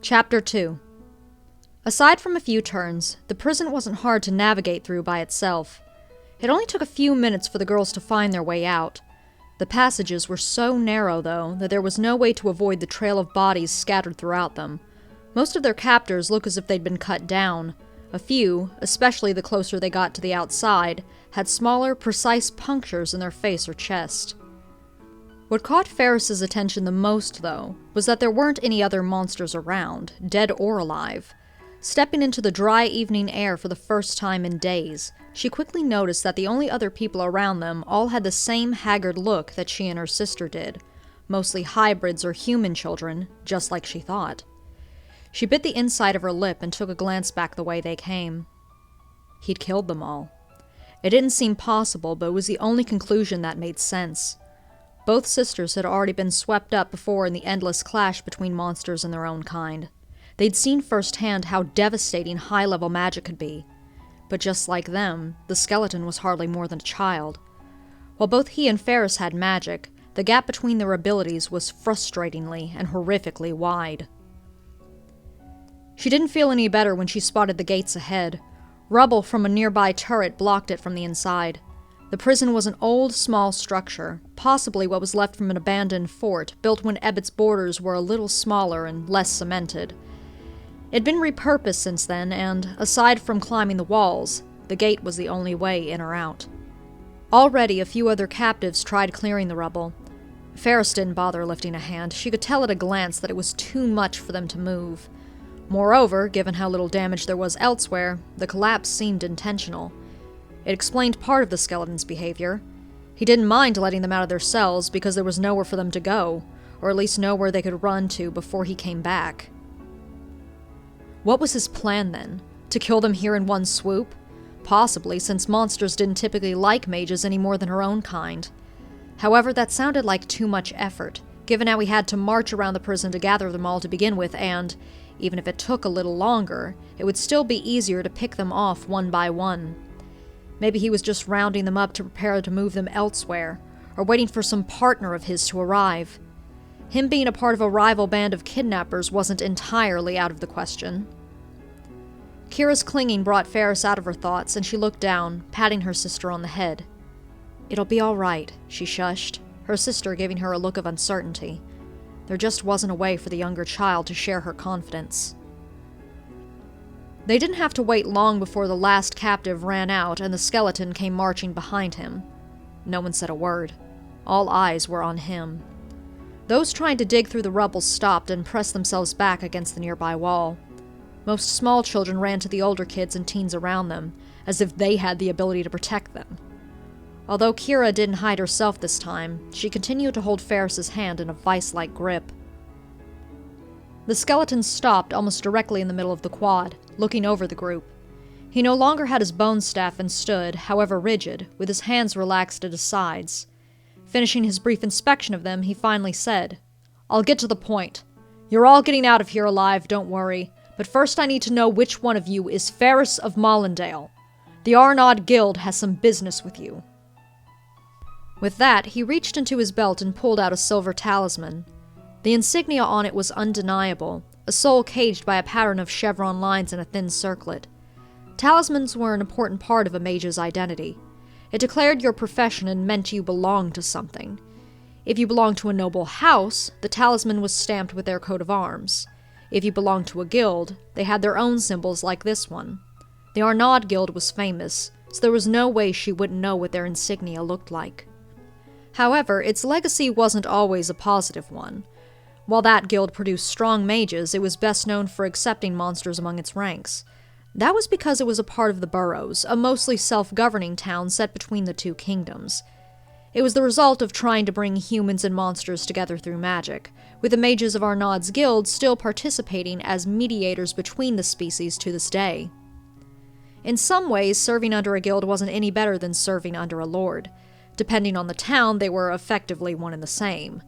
Chapter 2. Aside from a few turns, the prison wasn't hard to navigate through by itself. It only took a few minutes for the girls to find their way out. The passages were so narrow, though, that there was no way to avoid the trail of bodies scattered throughout them. Most of their captors look as if they'd been cut down. A few, especially the closer they got to the outside, had smaller, precise punctures in their face or chest. What caught Ferris's attention the most, though, was that there weren't any other monsters around, dead or alive. Stepping into the dry evening air for the first time in days, she quickly noticed that the only other people around them all had the same haggard look that she and her sister did, mostly hybrids or human children, just like she thought. She bit the inside of her lip and took a glance back the way they came. He'd killed them all. It didn't seem possible, but it was the only conclusion that made sense. Both sisters had already been swept up before in the endless clash between monsters and their own kind. They'd seen firsthand how devastating high-level magic could be. But just like them, the skeleton was hardly more than a child. While both he and Ferris had magic, the gap between their abilities was frustratingly and horrifically wide. She didn't feel any better when she spotted the gates ahead. Rubble from a nearby turret blocked it from the inside. The prison was an old, small structure, possibly what was left from an abandoned fort built when Ebott's borders were a little smaller and less cemented. It'd been repurposed since then, and, aside from climbing the walls, the gate was the only way in or out. Already a few other captives tried clearing the rubble. Ferris didn't bother lifting a hand. She could tell at a glance that it was too much for them to move. Moreover, given how little damage there was elsewhere, the collapse seemed intentional. It explained part of the skeleton's behavior. He didn't mind letting them out of their cells because there was nowhere for them to go, or at least nowhere they could run to before he came back. What was his plan, then? To kill them here in one swoop? Possibly, since monsters didn't typically like mages any more than her own kind. However, that sounded like too much effort, given how he had to march around the prison to gather them all to begin with, and, even if it took a little longer, it would still be easier to pick them off one by one. Maybe he was just rounding them up to prepare to move them elsewhere, or waiting for some partner of his to arrive. Him being a part of a rival band of kidnappers wasn't entirely out of the question. Kira's clinging brought Ferris out of her thoughts, and she looked down, patting her sister on the head. "It'll be all right," she shushed, her sister giving her a look of uncertainty. There just wasn't a way for the younger child to share her confidence. They didn't have to wait long before the last captive ran out and the skeleton came marching behind him. No one said a word. All eyes were on him. Those trying to dig through the rubble stopped and pressed themselves back against the nearby wall. Most small children ran to the older kids and teens around them, as if they had the ability to protect them. Although Kira didn't hide herself this time, she continued to hold Ferris's hand in a vice-like grip. The skeleton stopped almost directly in the middle of the quad, looking over the group. He no longer had his bone staff and stood, however rigid, with his hands relaxed at his sides. Finishing his brief inspection of them, he finally said, "I'll get to the point. You're all getting out of here alive, don't worry, but first I need to know which one of you is Ferris of Mollendale. The Arnaud Guild has some business with you." With that, he reached into his belt and pulled out a silver talisman. The insignia on it was undeniable, a soul caged by a pattern of chevron lines in a thin circlet. Talismans were an important part of a mage's identity. It declared your profession and meant you belonged to something. If you belonged to a noble house, the talisman was stamped with their coat of arms. If you belonged to a guild, they had their own symbols like this one. The Arnaud Guild was famous, so there was no way she wouldn't know what their insignia looked like. However, its legacy wasn't always a positive one. While that guild produced strong mages, it was best known for accepting monsters among its ranks. That was because it was a part of the Boroughs, a mostly self-governing town set between the two kingdoms. It was the result of trying to bring humans and monsters together through magic, with the mages of Arnaud's guild still participating as mediators between the species to this day. In some ways, serving under a guild wasn't any better than serving under a lord. Depending on the town, they were effectively one and the same.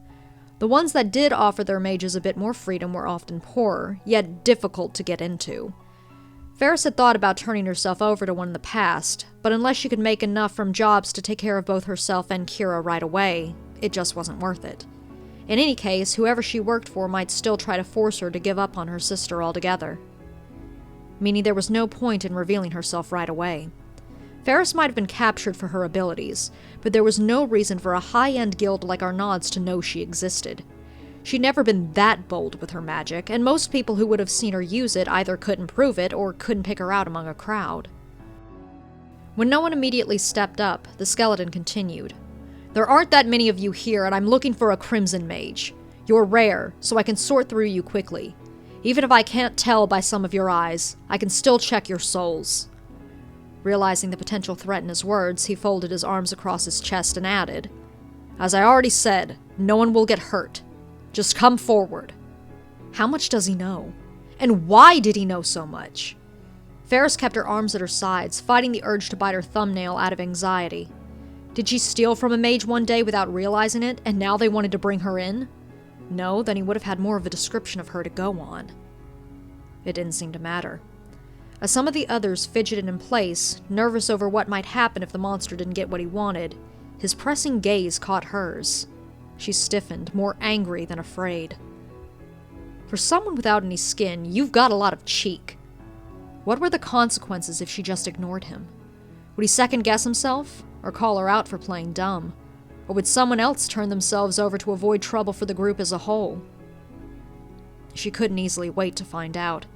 The ones that did offer their mages a bit more freedom were often poorer, yet difficult to get into. Ferris had thought about turning herself over to one in the past, but unless she could make enough from jobs to take care of both herself and Kira right away, it just wasn't worth it. In any case, whoever she worked for might still try to force her to give up on her sister altogether. Meaning there was no point in revealing herself right away. Ferris might have been captured for her abilities, but there was no reason for a high-end guild like Arnaud's to know she existed. She'd never been that bold with her magic, and most people who would have seen her use it either couldn't prove it or couldn't pick her out among a crowd. When no one immediately stepped up, the skeleton continued. "There aren't that many of you here, and I'm looking for a crimson mage. You're rare, so I can sort through you quickly. Even if I can't tell by some of your eyes, I can still check your souls." Realizing the potential threat in his words, he folded his arms across his chest and added, "As I already said, no one will get hurt. Just come forward." How much does he know? And why did he know so much? Ferris kept her arms at her sides, fighting the urge to bite her thumbnail out of anxiety. Did she steal from a mage one day without realizing it, and now they wanted to bring her in? No, then he would have had more of a description of her to go on. It didn't seem to matter. As some of the others fidgeted in place, nervous over what might happen if the monster didn't get what he wanted, his pressing gaze caught hers. She stiffened, more angry than afraid. For someone without any skin, you've got a lot of cheek. What were the consequences if she just ignored him? Would he second-guess himself, or call her out for playing dumb? Or would someone else turn themselves over to avoid trouble for the group as a whole? She couldn't easily wait to find out.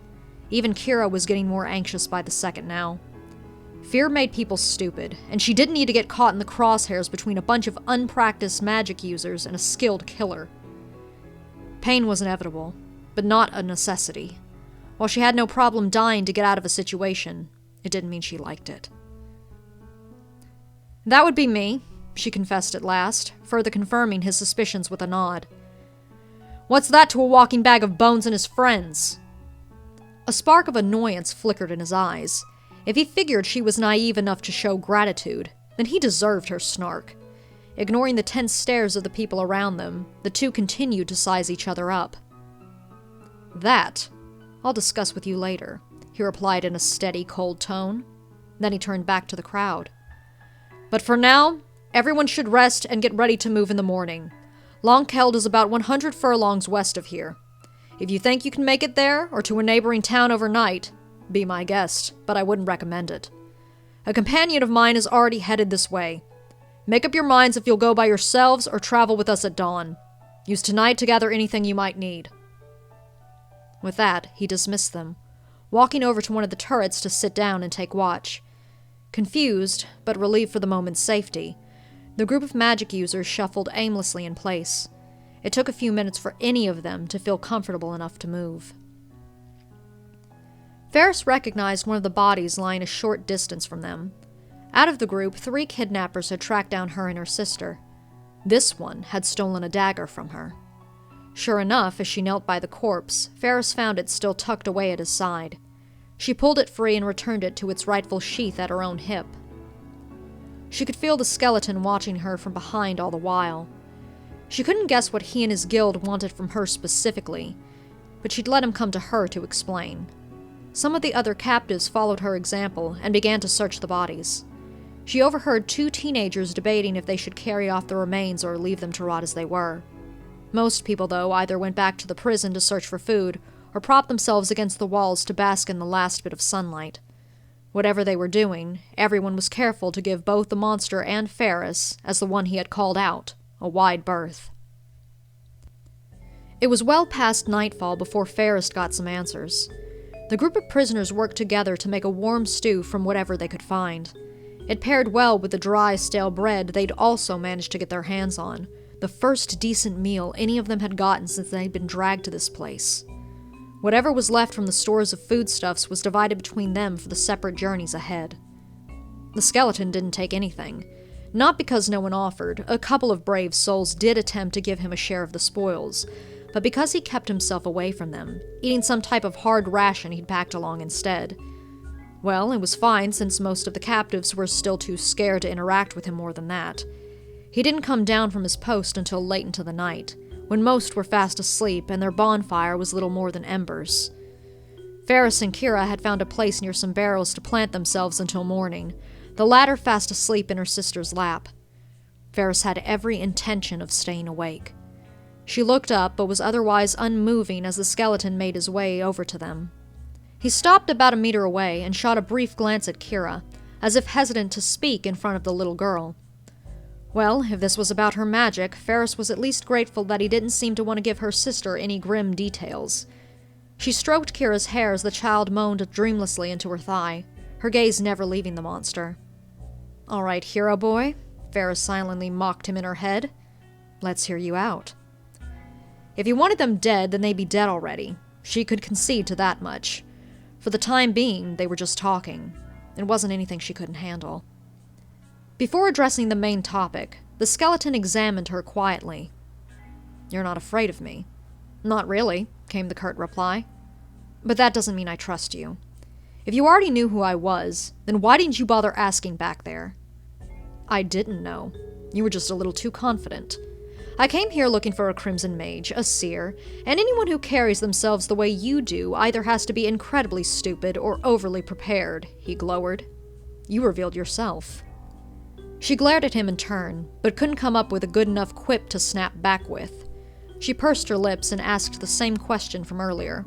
Even Kira was getting more anxious by the second now. Fear made people stupid, and she didn't need to get caught in the crosshairs between a bunch of unpracticed magic users and a skilled killer. Pain was inevitable, but not a necessity. While she had no problem dying to get out of a situation, it didn't mean she liked it. "That would be me," she confessed at last, further confirming his suspicions with a nod. "What's that to a walking bag of bones and his friends?" A spark of annoyance flickered in his eyes. If he figured she was naive enough to show gratitude, then he deserved her snark. Ignoring the tense stares of the people around them, the two continued to size each other up. "That I'll discuss with you later," he replied in a steady, cold tone. Then he turned back to the crowd. "But for now, everyone should rest and get ready to move in the morning. Longkeld is about 100 furlongs west of here. If you think you can make it there, or to a neighboring town overnight, be my guest, but I wouldn't recommend it. A companion of mine is already headed this way. Make up your minds if you'll go by yourselves or travel with us at dawn. Use tonight to gather anything you might need." With that, he dismissed them, walking over to one of the turrets to sit down and take watch. Confused, but relieved for the moment's safety, the group of magic users shuffled aimlessly in place. It took a few minutes for any of them to feel comfortable enough to move. Ferris recognized one of the bodies lying a short distance from them. Out of the group, 3 kidnappers had tracked down her and her sister. This one had stolen a dagger from her. Sure enough, as she knelt by the corpse, Ferris found it still tucked away at his side. She pulled it free and returned it to its rightful sheath at her own hip. She could feel the skeleton watching her from behind all the while. She couldn't guess what he and his guild wanted from her specifically, but she'd let him come to her to explain. Some of the other captives followed her example and began to search the bodies. She overheard 2 teenagers debating if they should carry off the remains or leave them to rot as they were. Most people, though, either went back to the prison to search for food, or propped themselves against the walls to bask in the last bit of sunlight. Whatever they were doing, everyone was careful to give both the monster and Ferris, as the one he had called out, a wide berth. It was well past nightfall before Ferris got some answers. The group of prisoners worked together to make a warm stew from whatever they could find. It paired well with the dry, stale bread they'd also managed to get their hands on, the first decent meal any of them had gotten since they'd been dragged to this place. Whatever was left from the stores of foodstuffs was divided between them for the separate journeys ahead. The skeleton didn't take anything. Not because no one offered. A couple of brave souls did attempt to give him a share of the spoils, but because he kept himself away from them, eating some type of hard ration he'd packed along instead. Well, it was fine since most of the captives were still too scared to interact with him more than that. He didn't come down from his post until late into the night, when most were fast asleep and their bonfire was little more than embers. Ferris and Kira had found a place near some barrels to plant themselves until morning, the latter fast asleep in her sister's lap. Ferris had every intention of staying awake. She looked up, but was otherwise unmoving as the skeleton made his way over to them. He stopped about a meter away and shot a brief glance at Kira, as if hesitant to speak in front of the little girl. Well, if this was about her magic, Ferris was at least grateful that he didn't seem to want to give her sister any grim details. She stroked Kira's hair as the child moaned dreamlessly into her thigh, her gaze never leaving the monster. "All right, hero boy," Ferris silently mocked him in her head. "Let's hear you out." If you wanted them dead, then they'd be dead already. She could concede to that much. For the time being, they were just talking. It wasn't anything she couldn't handle. Before addressing the main topic, the skeleton examined her quietly. "You're not afraid of me?" "Not really," came the curt reply. "But that doesn't mean I trust you. If you already knew who I was, then why didn't you bother asking back there?" "I didn't know. You were just a little too confident. I came here looking for a crimson mage, a seer, and anyone who carries themselves the way you do either has to be incredibly stupid or overly prepared," he glowered. "You revealed yourself." She glared at him in turn, but couldn't come up with a good enough quip to snap back with. She pursed her lips and asked the same question from earlier.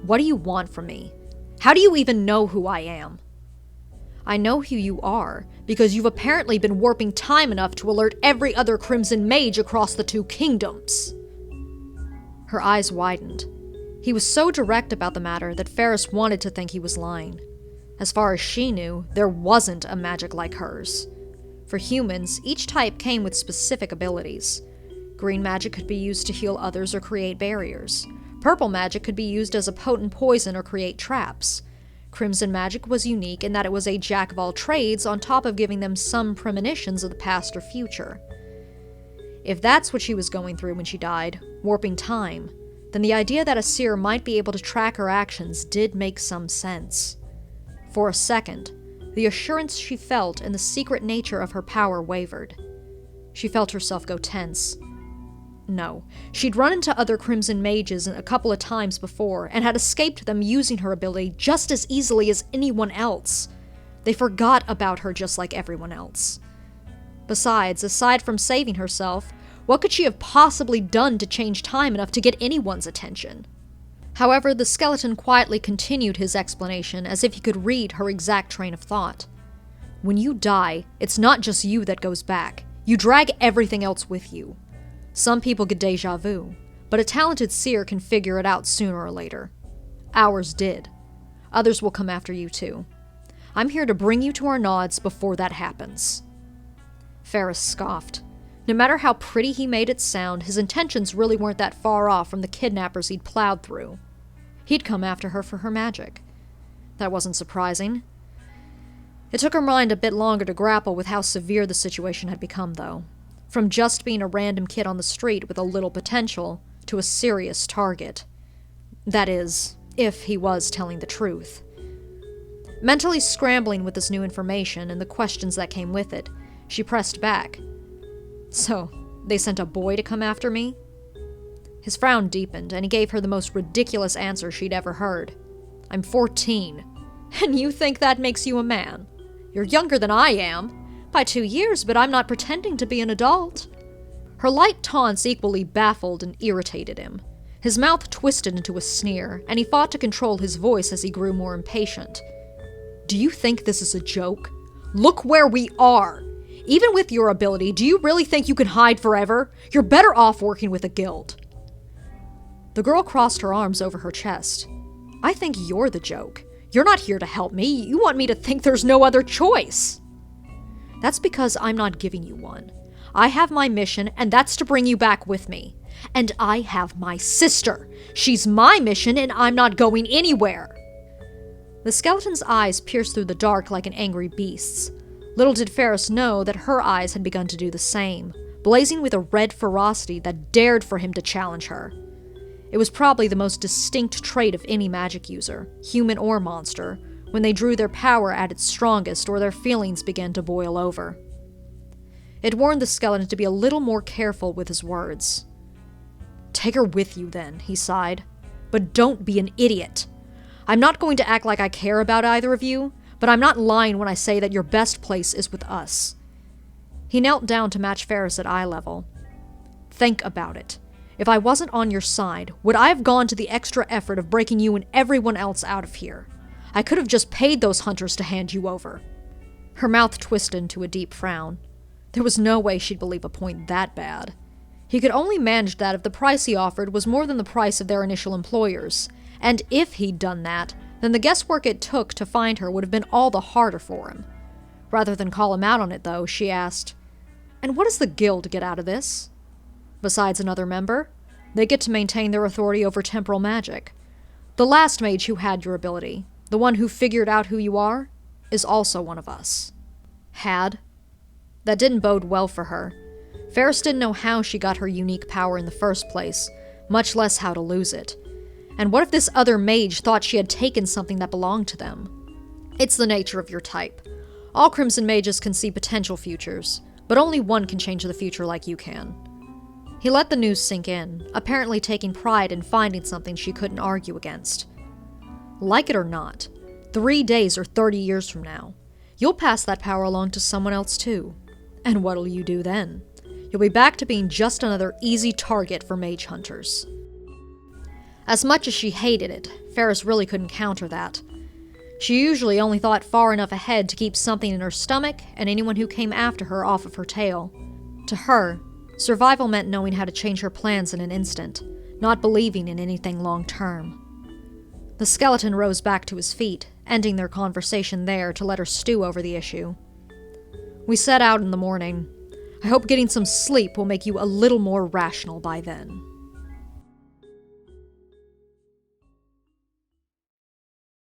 "What do you want from me? How do you even know who I am?" "I know who you are, because you've apparently been warping time enough to alert every other crimson mage across the 2 kingdoms." Her eyes widened. He was so direct about the matter that Ferris wanted to think he was lying. As far as she knew, there wasn't a magic like hers. For humans, each type came with specific abilities. Green magic could be used to heal others or create barriers. Purple magic could be used as a potent poison or create traps. Crimson magic was unique in that it was a jack-of-all-trades on top of giving them some premonitions of the past or future. If that's what she was going through when she died, warping time, then the idea that a seer might be able to track her actions did make some sense. For a second, the assurance she felt in the secret nature of her power wavered. She felt herself go tense. No, she'd run into other crimson mages a couple of times before, and had escaped them using her ability just as easily as anyone else. They forgot about her just like everyone else. Besides, aside from saving herself, what could she have possibly done to change time enough to get anyone's attention? However, the skeleton quietly continued his explanation as if he could read her exact train of thought. "When you die, it's not just you that goes back. You drag everything else with you. Some people get deja vu, but a talented seer can figure it out sooner or later. Ours did. Others will come after you too. I'm here to bring you to Arnaud's before that happens." Ferris scoffed. No matter how pretty he made it sound, his intentions really weren't that far off from the kidnappers he'd plowed through. He'd come after her for her magic. That wasn't surprising. It took her mind a bit longer to grapple with how severe the situation had become, though. From just being a random kid on the street with a little potential to a serious target. That is, if he was telling the truth. Mentally scrambling with this new information and the questions that came with it, she pressed back. "So, they sent a boy to come after me?" His frown deepened, and he gave her the most ridiculous answer she'd ever heard. "I'm 14. And you think that makes you a man? You're younger than I am. By 2 years, but I'm not pretending to be an adult." Her light taunts equally baffled and irritated him. His mouth twisted into a sneer, and he fought to control his voice as he grew more impatient. "Do you think this is a joke? Look where we are! Even with your ability, do you really think you can hide forever? You're better off working with a guild." The girl crossed her arms over her chest. "I think you're the joke. You're not here to help me. You want me to think there's no other choice." "That's because I'm not giving you one. I have my mission, and that's to bring you back with me. And I have my sister. She's my mission, and I'm not going anywhere." The skeleton's eyes pierced through the dark like an angry beast's. Little did Ferris know that her eyes had begun to do the same, blazing with a red ferocity that dared for him to challenge her. It was probably the most distinct trait of any magic user, human or monster, when they drew their power at its strongest or their feelings began to boil over. It warned the skeleton to be a little more careful with his words. "Take her with you, then," he sighed. "But don't be an idiot. I'm not going to act like I care about either of you, but I'm not lying when I say that your best place is with us." He knelt down to match Ferris at eye level. "Think about it. If I wasn't on your side, would I have gone to the extra effort of breaking you and everyone else out of here? I could have just paid those hunters to hand you over." Her mouth twisted into a deep frown. There was no way she'd believe a point that bad. He could only manage that if the price he offered was more than the price of their initial employers. And if he'd done that, then the guesswork it took to find her would have been all the harder for him. Rather than call him out on it, though, she asked, "And what does the guild get out of this?" "Besides another member, they get to maintain their authority over temporal magic. The last mage who had your ability, the one who figured out who you are, is also one of us." Had? That didn't bode well for her. Ferris didn't know how she got her unique power in the first place, much less how to lose it. And what if this other mage thought she had taken something that belonged to them? It's the nature of your type. All Crimson Mages can see potential futures, but only one can change the future like you can. He let the news sink in, apparently taking pride in finding something she couldn't argue against. Like it or not, 3 days or 30 years from now, you'll pass that power along to someone else too. And what'll you do then? You'll be back to being just another easy target for mage hunters. As much as she hated it, Ferris really couldn't counter that. She usually only thought far enough ahead to keep something in her stomach and anyone who came after her off of her tail. To her, survival meant knowing how to change her plans in an instant, not believing in anything long-term. The skeleton rose back to his feet, ending their conversation there to let her stew over the issue. "We set out in the morning. I hope getting some sleep will make you a little more rational by then."